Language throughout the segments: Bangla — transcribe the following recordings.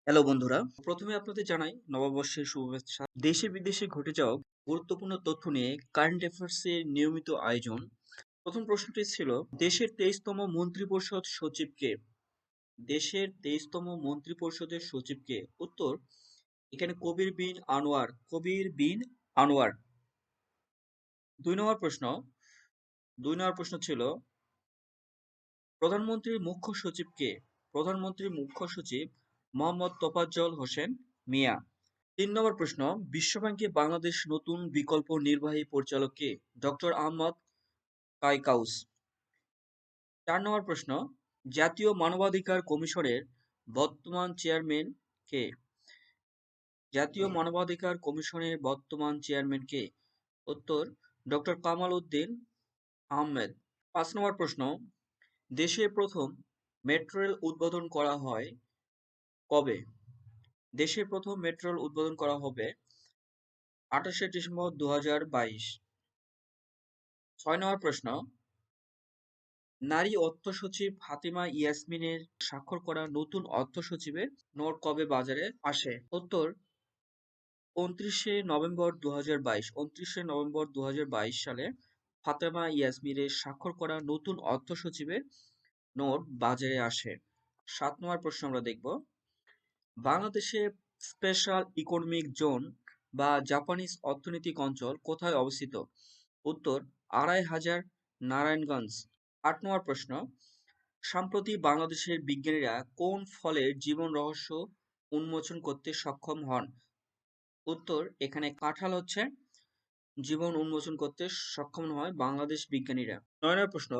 হ্যালো বন্ধুরা, প্রথমে আপনাদের জানাই নববর্ষের শুভেচ্ছা। দেশে বিদেশে ঘটে যাওয়া গুরুত্বপূর্ণ তথ্য নিয়ে কারেন্ট অ্যাফেয়ার্স এর নিয়মিত আয়োজন। প্রথম প্রশ্নটি ছিল, দেশের 23তম মন্ত্রিপরিষদ সচিব কে? দেশের 23তম মন্ত্রিপরিষদের সচিব কে? উত্তর, এখানে কবির বিন আনোয়ার। কবির বিন আনোয়ার। দুই নম্বর প্রশ্ন দুই নম্বর প্রশ্ন ছিল, প্রধানমন্ত্রীর মুখ্য সচিব কে? প্রধানমন্ত্রীর মুখ্য সচিব মোহাম্মদ তোফাজ্জল হোসেন মিয়া। ৩ নম্বর প্রশ্ন, বিশ্বব্যাংকে বাংলাদেশ নতুন বিকল্প নির্বাহী পরিচালক কে? ডক্টর আহমদ কায়কাউস। ৪ নম্বর প্রশ্ন, জাতীয় মানবাধিকার কমিশনের বর্তমান চেয়ারম্যান কে? জাতীয় মানবাধিকার কমিশনের বর্তমান চেয়ারম্যান কে? উত্তর, ডক্টর কামাল উদ্দিন আহমেদ। ৫ নম্বর প্রশ্ন, দেশে প্রথম মেট্রো রেল উদ্বোধন করা হয় কবে? দেশে প্রথম মেট্রো রেল উদ্বোধন করা হবে ২৮শে ডিসেম্বর ২০২২। ৬ নম্বর প্রশ্ন, নারী অর্থ সচিব ফাতিমা ইয়াসমিনের স্বাক্ষর করা নতুন অর্থ সচিবের নোট কবে বাজারে আসে? উত্তর, ২৯শে নভেম্বর ২০২২। ২৯শে নভেম্বর ২০২২ সালে ফাতেমা ইয়াসমিনের স্বাক্ষর করা নতুন অর্থ সচিবের নোট বাজারে আসে। ৭ নম্বর প্রশ্ন আমরা দেখব, বাংলাদেশে স্পেশাল ইকোনমিক জোন বা জাপানিজ অর্থনৈতিক অঞ্চল কোথায় অবস্থিত? উত্তর, ২৫০০ নারায়ণগঞ্জ। ৮ নম্বর প্রশ্ন, সম্প্রতি বাংলাদেশের বিজ্ঞানীরা কোন ফলের জীবন রহস্য উন্মোচন করতে সক্ষম হন? উত্তর, এখানে কাঁঠাল হচ্ছে জীবন উন্মোচন করতে সক্ষম হয় বাংলাদেশ বিজ্ঞানীরা। ৯ নম্বর প্রশ্ন,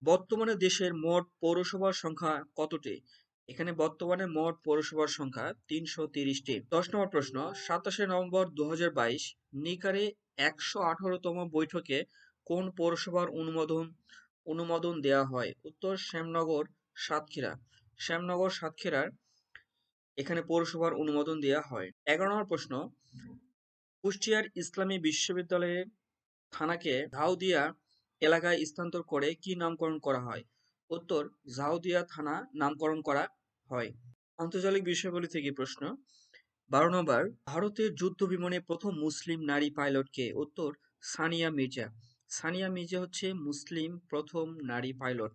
বর্তমানে দেশের মোট পৌরসভার সংখ্যা কতটি? এখানে বর্তমানে মোট পৌরসভার সংখ্যা ৩৩০টি। ১০ নম্বর প্রশ্ন, ২৭শে নভেম্বর ২০২২ নিকারে ১১৮তম বৈঠকে কোন পৌরসভার অনুমোদন দেয়া হয়? উত্তর, শ্যামনগর সাতক্ষীরা। শ্যামনগর সাতক্ষীরার এখানে পৌরসভার অনুমোদন দেয়া হয়। ১১ নম্বর প্রশ্ন, কুষ্টিয়ার ইসলামী বিশ্ববিদ্যালয়ের থানাকে ঝাউদিয়া এলাকায় স্থানান্তর করে কি নামকরণ করা হয়? উত্তর, ঝাউদিয়া থানা নামকরণ করা হয়। আন্তর্জাতিক বিষয়গুলি থেকে প্রশ্ন। ১২ নম্বর, ভারতের যুদ্ধ বিমানে প্রথম মুসলিম নারী পাইলট কে? উত্তর, সানিয়া মির্জা। সানিয়া মির্জা হচ্ছে মুসলিম প্রথম নারী পাইলট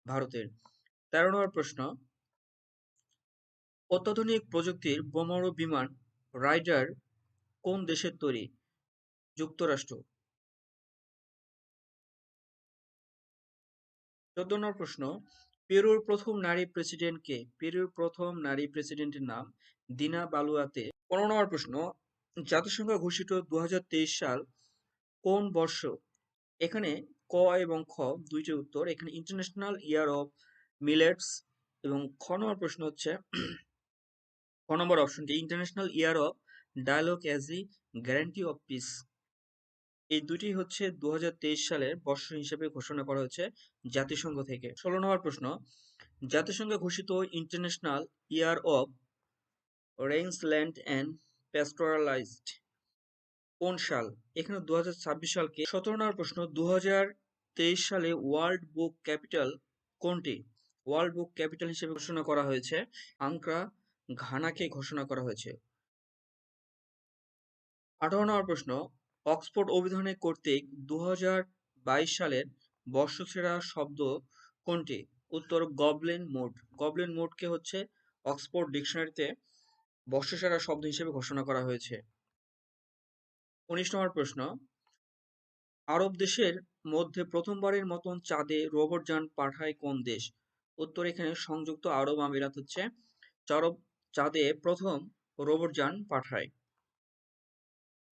ভারতের। ১৩ নম্বর প্রশ্ন, অত্যাধুনিক প্রযুক্তির বোমারু বিমান রাইডার কোন দেশের তৈরি? যুক্তরাষ্ট্র। ১৪ নম্বর প্রশ্ন, পেরুর প্রথম নারী প্রেসিডেন্ট কে? পেরুর প্রথম নারী প্রেসিডেন্টের নাম দিনা বালুয়াতে। ১৫ নম্বর প্রশ্ন, জাতিসংঘ ঘোষিত ২০২৩ সাল কোন বর্ষ? এখানে ক এবং খ দুইটি উত্তর। এখানে ইন্টারন্যাশনাল ইয়ার অফ মিলেটস এবং খ নম্বর প্রশ্ন হচ্ছে খ নম্বর অপশনটি international year of dialogue as a guarantee of peace. এই দুটি হচ্ছে ২০২৩ সালের বর্ষ হিসেবে ঘোষণা করা হয়েছে জাতিসংঘ থেকে। ১৬ নম্বর প্রশ্ন, জাতিসংঘ ঘোষিত International year of Rangeland and Pastoralists কোন সাল? এখানে ২০২৬ সালকে। ১৭ নম্বর প্রশ্ন, ২০২৩ সালে ওয়ার্ল্ড বুক ক্যাপিটাল কোনটি? ওয়ার্ল্ড বুক ক্যাপিটাল হিসেবে ঘোষণা করা হয়েছে আঙ্করা, ঘানাকে ঘোষণা করা হয়েছে। ১৮ নম্বর প্রশ্ন, অক্সফোর্ড অভিধানে কর্তৃক ২০২২ সালের বর্ষসেরা শব্দ কোনটি? উত্তর, গবলিন মুড। গবলিন মুডকে হচ্ছে অক্সফোর্ড ডিকশনারিতে বর্ষসেরা শব্দ হিসেবে ঘোষণা করা হয়েছে। ১৯ নম্বর প্রশ্ন, আরব দেশের মধ্যে প্রথমবারের মতন চাঁদে রোবটযান পাঠায় কোন দেশ? উত্তর, এখানে সংযুক্ত আরব আমিরাত হচ্ছে চাঁদে প্রথম রোবটযান পাঠায়।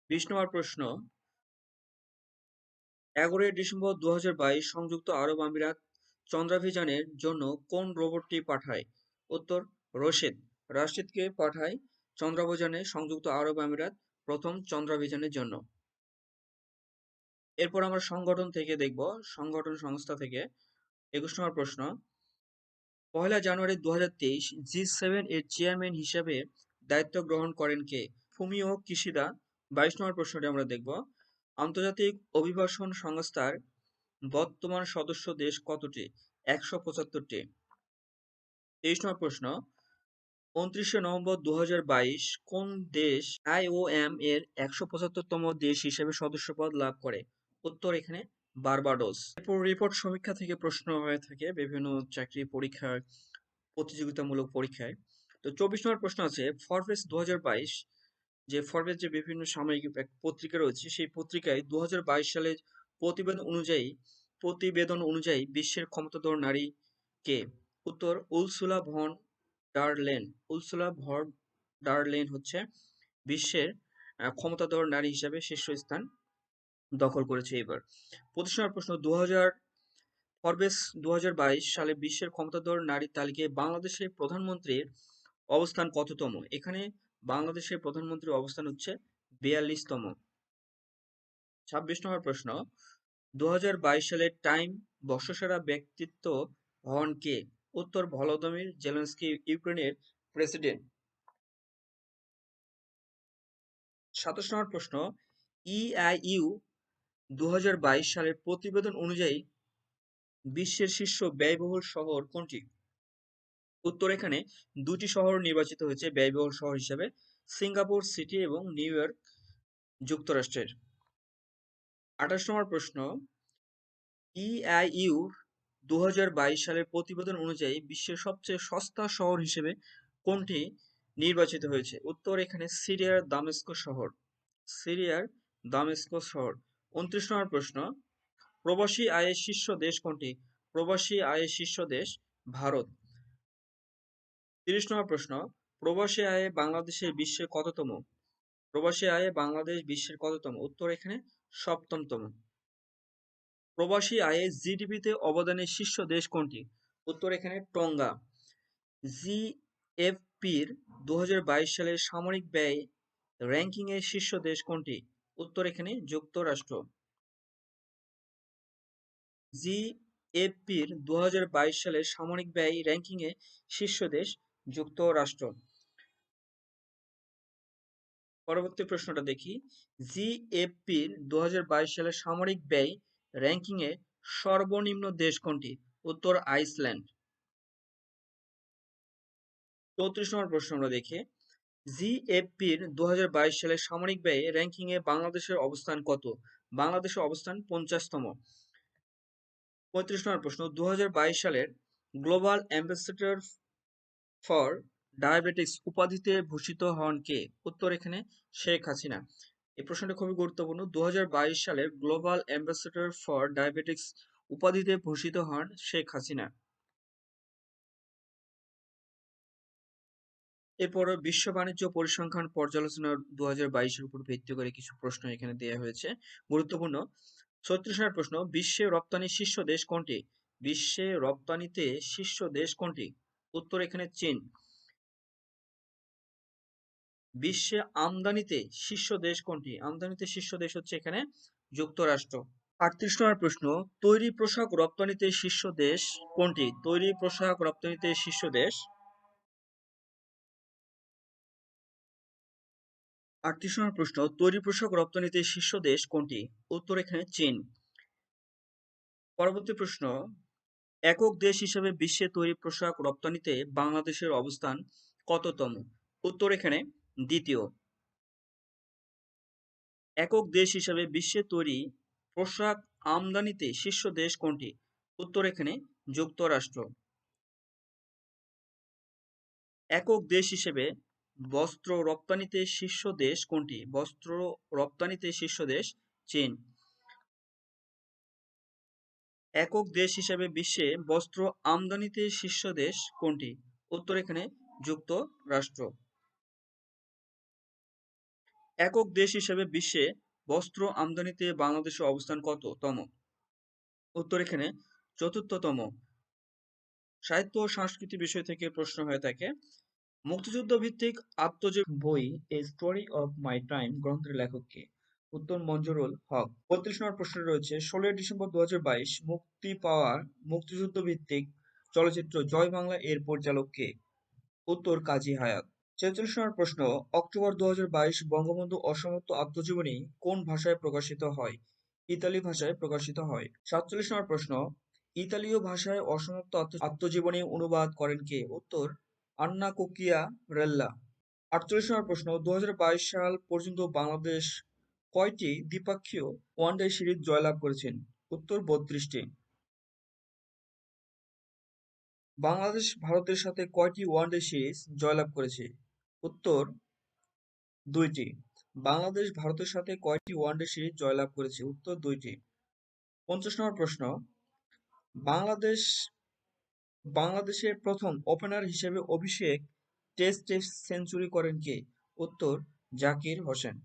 ২০ নম্বর প্রশ্ন, ১১ ডিসেম্বর ২০২২ সংযুক্ত আরব আমিরাত চন্দ্রাভিযানের জন্য কোন রোবটটি পাঠায়? উত্তর, রশিদ। রাশিদকে পাঠায় চন্দ্রাভিযানে সংযুক্ত আরব আমিরাত প্রথম চন্দ্রাভিযানের জন্য। এরপর আমরা সংগঠন থেকে দেখব, সংগঠন সংস্থা থেকে। ২১ নম্বর প্রশ্ন, ১লা জানুয়ারি ২০২৩ জি7 এর চেয়ারম্যান হিসেবে দায়িত্ব গ্রহণ করেন কে? Fumio Kishida. ২২ নম্বর প্রশ্নটি আমরা দেখব, আন্তর্জাতিক অভিবাসন সংস্থার বর্তমান সদস্য দেশ কতটি? ১৭৫টি। ২৩ নম্বর প্রশ্ন, 29 নভেম্বর 2022 কোন দেশ আইওএম এর 175তম দেশ হিসেবে সদস্যপদ লাভ করে? উত্তর এখানে বার্বাডোস। এরপর রিপোর্ট সমীক্ষা থেকে প্রশ্ন হয়ে থাকে বিভিন্ন চাকরি পরীক্ষায়, প্রতিযোগিতামূলক পরীক্ষায়। তো 24 নম্বর প্রশ্ন আছে, ফরবেস 2022, যে ফরবেস যে বিভিন্ন সাময়িক পত্রিকা রয়েছে, সেই পত্রিকায় 2022 সালের প্রতিবেদন অনুযায়ী বিশ্বের ক্ষমতাধর নারী কে? উত্তর Ursula von der Leyen. Ursula von der Leyen হচ্ছে বিশ্বের ক্ষমতাধর নারী হিসাবে শীর্ষস্থান দখল করেছে এবার। 25 নম্বর প্রশ্ন, ফরবেস 2022 সালে বিশ্বের ক্ষমতাধর নারীর তালিকায় বাংলাদেশের প্রধানমন্ত্রীর অবস্থান কততম? এখানে বাংলাদেশের প্রধানমন্ত্রীর অবস্থান হচ্ছে 42তম। 26 নম্বর প্রশ্ন, 2022 সালে টাইম বর্ষসেরা ব্যক্তিত্ব হন কে? উত্তর ভলোদিমির জেলেনস্কি, ইউক্রেনের প্রেসিডেন্ট। 27 নম্বর প্রশ্ন, ইআইইউ 2022 সালের প্রতিবেদন অনুযায়ী বিশ্বের শীর্ষ ব্যয়বহুল শহর কোনটি? উত্তর এখানে দুটি শহর নির্বাচিত হয়েছে ব্যয়বহুল শহর হিসেবে, সিঙ্গাপুর সিটি এবং নিউ ইয়র্ক, যুক্তরাষ্ট্রের। 28 নম্বর প্রশ্ন, ইআইইউ 2022 সালের প্রতিবেদন অনুযায়ী বিশ্বের সবচেয়ে সস্তা শহর হিসেবে কোনটি নির্বাচিত হয়েছে? উত্তর এখানে সিরিয়ার দামেস্ক শহর। সিরিয়ার দামেস্ক শহর। 29 নম্বর প্রশ্ন, প্রবাসী আয়ের শীর্ষ দেশ কোনটি? প্রবাসী আয়ের শীর্ষ দেশ ভারত। 30 নম্বর প্রশ্ন, প্রবাসী আয়ে বাংলাদেশের বিশ্বের কততম? প্রবাসী আয়ে বাংলাদেশ বিশ্বের কততম? উত্তর এখানে সপ্তমতম। প্রবাসী আয়ে জিডিপিতে অবদানের শীর্ষ দেশ কোনটি? উত্তর এখানে টঙ্গা। জিএফপির 2022 সালের সামরিক ব্যয় র্যাঙ্কিং এর শীর্ষ দেশ কোনটি? উত্তর এখানে যুক্তরাষ্ট্র। জিএফপির 2022 সালের সামরিক ব্যয় র্যাঙ্কিং এ শীর্ষ দেশ যুক্তরাষ্ট্র। পরবর্তী প্রশ্নটা দেখি, জিএফপির 2022 সালের সামরিক ব্যয় র্যাঙ্কিং এ সর্বনিম্ন দেশ কোনটি? উত্তর আইসল্যান্ড। 34 নম্বর প্রশ্ন আমরা দেখি, জিএফপির 2022 সালের সামরিক ব্যয় র্যাঙ্কিং এ বাংলাদেশের অবস্থান কত? বাংলাদেশের অবস্থান 50তম। 35 নম্বর প্রশ্ন, 2022 সালের গ্লোবাল অ্যাম্বাসেডর ফর ডায়াবেটিক্স উপাধিতে ভূষিত হন কে? উত্তর এখানে শেখ হাসিনা। এই প্রশ্নটা খুবই গুরুত্বপূর্ণ। 2022 সালের গ্লোবাল অ্যাম্বাসেডর ফর ডায়াবেটিক্স উপাধিতে ভূষিত হন শেখ হাসিনা। এরপর বিশ্ব বাণিজ্য পরিসংখ্যান পর্যালোচনা 2022-এর উপর ভিত্তি করে কিছু প্রশ্ন এখানে দেওয়া হয়েছে গুরুত্বপূর্ণ। 36 নম্বর প্রশ্ন, বিশ্বে রপ্তানির শীর্ষ দেশ কোনটি? বিশ্বে রপ্তানিতে শীর্ষ দেশ কোনটি? উত্তর এখানে চীন। বিশ্বে আমদানিতে শীর্ষ দেশ কোনটি? আমদানিতে শীর্ষ দেশ হচ্ছে এখানে যুক্তরাষ্ট্র। 38 নম্বর প্রশ্ন, তৈরি পোশাক রপ্তানিতে শীর্ষ দেশ কোনটি? তৈরি পোশাক রপ্তানিতে শীর্ষ দেশ। 38 নম্বর প্রশ্ন, তৈরি পোশাক রপ্তানিতে শীর্ষ দেশ কোনটি? উত্তর এখানে চীন। পরবর্তী প্রশ্ন, একক দেশ হিসেবে বিশ্বে তৈরি পোশাক রপ্তানিতে বাংলাদেশের অবস্থান কততম? উত্তর এখানে দ্বিতীয়। একক দেশ হিসেবে বিশ্বে তৈরি পোশাক আমদানিতে শীর্ষ দেশ কোনটি? উত্তর এখানে যুক্তরাষ্ট্র। একক দেশ হিসেবে বস্ত্র রপ্তানিতে শীর্ষ দেশ কোনটি? বস্ত্র রপ্তানিতে শীর্ষ দেশ চীন। একক দেশ হিসেবে বিশ্বে বস্ত্র আমদানিতে শীর্ষ দেশ কোনটি? উত্তর এখানে যুক্তরাষ্ট্র। একক দেশ হিসেবে বিশ্বে বস্ত্র আমদানিতে বাংলাদেশের অবস্থান কততম? উত্তর এখানে চতুর্থতম। সাহিত্য ও সংস্কৃতি বিষয় থেকে প্রশ্ন হয়ে থাকে, মুক্তিযুদ্ধ ভিত্তিক আত্মজীবনী বই a story of my time গ্রন্থের লেখক কে? উত্তর মঞ্জুরুল হক। 35 নম্বর প্রশ্ন রয়েছে, 16 ডিসেম্বর 2022 মুক্তি পাওয়া মুক্তিযুদ্ধ ভিত্তিক চলচ্চিত্র জয় বাংলা এর পরিচালক কে? উত্তর কাজী হায়াৎ। 46 নম্বর প্রশ্ন, অক্টোবর 2022 বঙ্গবন্ধু অসমাপ্ত আত্মজীবনী কোন ভাষায় প্রকাশিত হয়? ইতালি ভাষায় প্রকাশিত হয়। 47 নম্বর প্রশ্ন, ইতালীয় ভাষায় অসমাপ্ত আত্মজীবনী অনুবাদ করেন কে? উত্তর আন্না কোকিয়া রেল্লা। 48 নম্বর প্রশ্ন, 2022 সাল পর্যন্ত বাংলাদেশ কয়টি দ্বিপক্ষীয় ওয়ানডে সিরিজ জয়লাভ করেছেন? উত্তর 32টি। বাংলাদেশ ভারতের সাথে কয়টি ওয়ানডে সিরিজ জয়লাভ করেছে? উত্তর 2টি। বাংলাদেশ ভারতের সাথে কয়টি ওয়ানডে সিরিজ জয়লাভ করেছে? উত্তর 2টি। 50 নম্বর প্রশ্ন, বাংলাদেশ বাংলাদেশের প্রথম ওপেনার হিসেবে অভিষেক টেস্টে সেঞ্চুরি করেন কে? উত্তর জাকির হোসেন।